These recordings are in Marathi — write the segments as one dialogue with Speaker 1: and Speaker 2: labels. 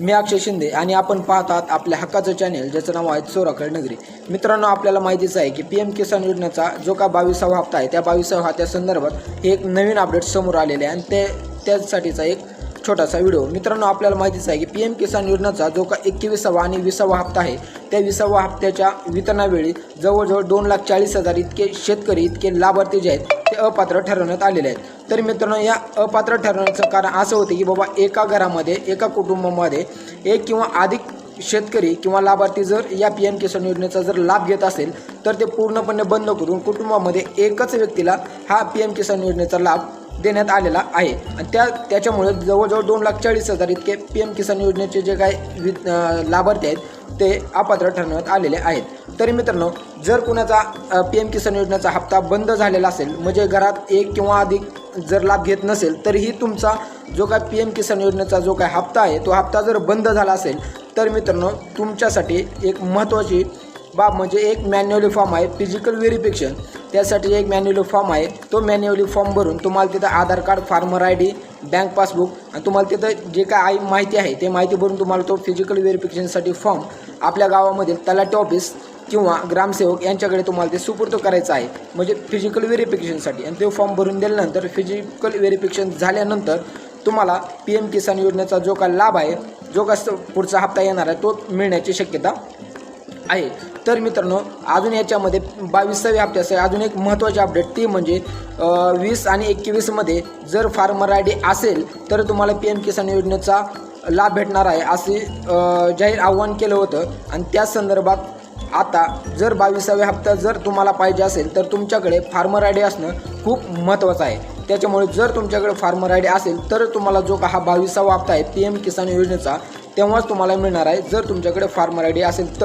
Speaker 1: मी अक्षय शिंदे आणि आपण पाहतात आपल्या हक्काचं चॅनेल ज्याचं नाव आहे चोराखळ नगरी। मित्रांनो, आपल्याला माहितीच आहे की PM किसान योजनेचा जो का 22वा हप्ता आहे त्या 22व्या हप्त्या संदर्भात एक नवीन अपडेट समोर आलेले आहे आणि त्यासाठीचा एक छोटासा व्हिडिओ। मित्रांनो, आपल्याला माहितीच आहे की PM किसान योजनेचा जो का 21वा आणि 20वा हप्ता आहे त्या 20व्या हप्त्याच्या वितरणावेळी जवळजवळ 2,40,000 इतके शेतकरी इतके लाभार्थी जे आहेत ते अपात्र ठरवण्यात आलेले आहेत। तर मित्रांनो, या अपात्र ठरवण्याचं कारण असं होतं की बाबा एका घरामध्ये एका कुटुंबामध्ये एक किंवा अधिक शेतकरी किंवा लाभार्थी जर या PM किसान योजनेचा जर लाभ घेत असेल तर ते पूर्णपणे बंद करून कुटुंबामध्ये एकच व्यक्तीला हा PM किसान योजनेचा लाभ देण्यात आलेला आहे आणि त्याच्यामुळे जवळजवळ 2,40,000 इतके PM किसान योजनेचे जे काही लाभार्थी आहेत ते अपात्र ठरवण्यात आलेले आहेत। तरी मित्रांनो, जर कुणाचा PM किसान योजनेचा हप्ता बंद झालेला असेल म्हणजे घरात एक किंवा अधिक जर लाभ घेत नसेल तरीही तुमचा जो काय PM किसान योजनेचा जो काय हप्ता आहे तो हप्ता जर बंद झाला असेल तर मित्रांनो, तुमच्यासाठी एक महत्त्वाची बाब म्हणजे एक मॅन्युअली फॉर्म आहे फिजिकल व्हेरिफिकेशन। त्यासाठी एक मॅन्युअली फॉर्म आहे, तो मॅन्युअली फॉर्म भरून तुम्हाला तिथं Aadhaar card, farmer ID, bank passbook आणि तुम्हाला तिथं जे काय माहिती आहे ते माहिती भरून तुम्हाला तो फिजिकल व्हेरिफिकेशनसाठी फॉर्म आपल्या गावामधील तलाठी ऑफिस किंवा ग्रामसेवक यांच्याकडे तुम्हाला ते सुपूर्द करायचं आहे म्हणजे फिजिकल व्हेरिफिकेशनसाठी। आणि ते फॉर्म भरून दिल्यानंतर फिजिकल व्हेरिफिकेशन झाल्यानंतर तुम्हाला PM किसान योजनेचा जो का लाभ आहे, जो का पुढचा हप्ता येणार आहे तो मिळण्याची शक्यता आहे। तर मित्रांनो, अजून याच्यामध्ये 22व्या हप्त्याचे अजून एक महत्त्वाची अपडेट ती म्हणजे 20 आणि 21मध्ये जर फार्मर ID असेल तर तुम्हाला PM किसान योजनेचा लाभ भेटणार आहे असे जाहीर आव्हान केलं होतं। आणि त्या संदर्भात आता जर 22व्या हप्ता जर तुम्हाला पाहिजे असेल तर तुमच्याकडे फार्मर ID असणं खूप महत्त्वाचं आहे। त्याच्यामुळे जर तुमच्याकडे फार्मर ID असेल तर तुम्हाला जो का हा 22वा हप्ता आहे PM किसान योजनेचा तेव्हाच तुम्हाला मिळणार आहे जर तुमच्याकडे फार्मर ID असेल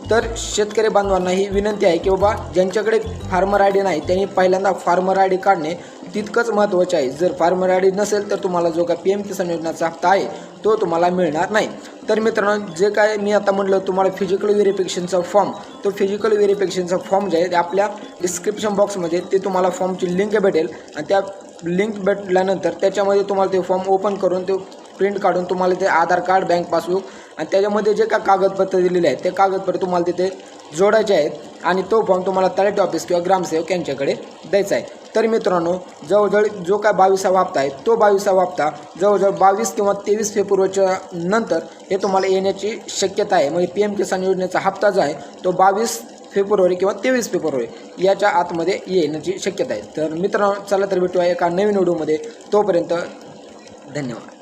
Speaker 1: तर शेतकरी बांधवांना ही विनंती आहे की बाबा ज्यांच्याकडे फार्मर ID नाही त्यांनी पहिल्यांदा फार्मर ID काढणे तितकंच महत्त्वाचे आहे। जर फार्मर ID नसेल तर तुम्हाला जो का PM किसान योजनेचा हप्ता आहे तो तुम्हाला मिळणार नाही। तर मित्रांनो, जे काय मी आता म्हटलं तुम्हाला फिजिकल व्हेरिफिकेशनचा फॉर्म, तो फिजिकल व्हेरिफिकेशनचा फॉर्म जे आहे ते आपल्या डिस्क्रिप्शन बॉक्समध्ये ते तुम्हाला फॉर्मची लिंक भेटेल आणि त्या लिंक भेटल्यानंतर त्याच्यामध्ये तुम्हाला ते फॉर्म ओपन करून ते प्रिंट काढून तुम्हाला ते आधार कार्ड, बँक पासबुक आणि त्याच्यामध्ये जे काय कागदपत्र दिलेले आहेत ते कागदपत्र तुम्हाला तिथे जोडायचे आहेत आणि तो फॉर्म तुम्हाला तलाठी ऑफिस किंवा ग्रामसेवक यांच्याकडे द्यायचा आहे। तर मित्रांनो, जवळजवळ जो काय 22वा हप्ता आहे तो 22वा हप्ता जवळजवळ 22 किंवा 23 फेब्रुवारीच्या नंतर हे तुम्हाला येण्याची शक्यता आहे। म्हणजे PM किसान योजनेचा हप्ता जो आहे तो 22 फेब्रुवारी किंवा 23 फेब्रुवारी याच्या आतमध्ये येण्याची शक्यता आहे। तर मित्रांनो, चला तर भेटूया एका नवीन व्हिडिओमध्ये, तोपर्यंत धन्यवाद।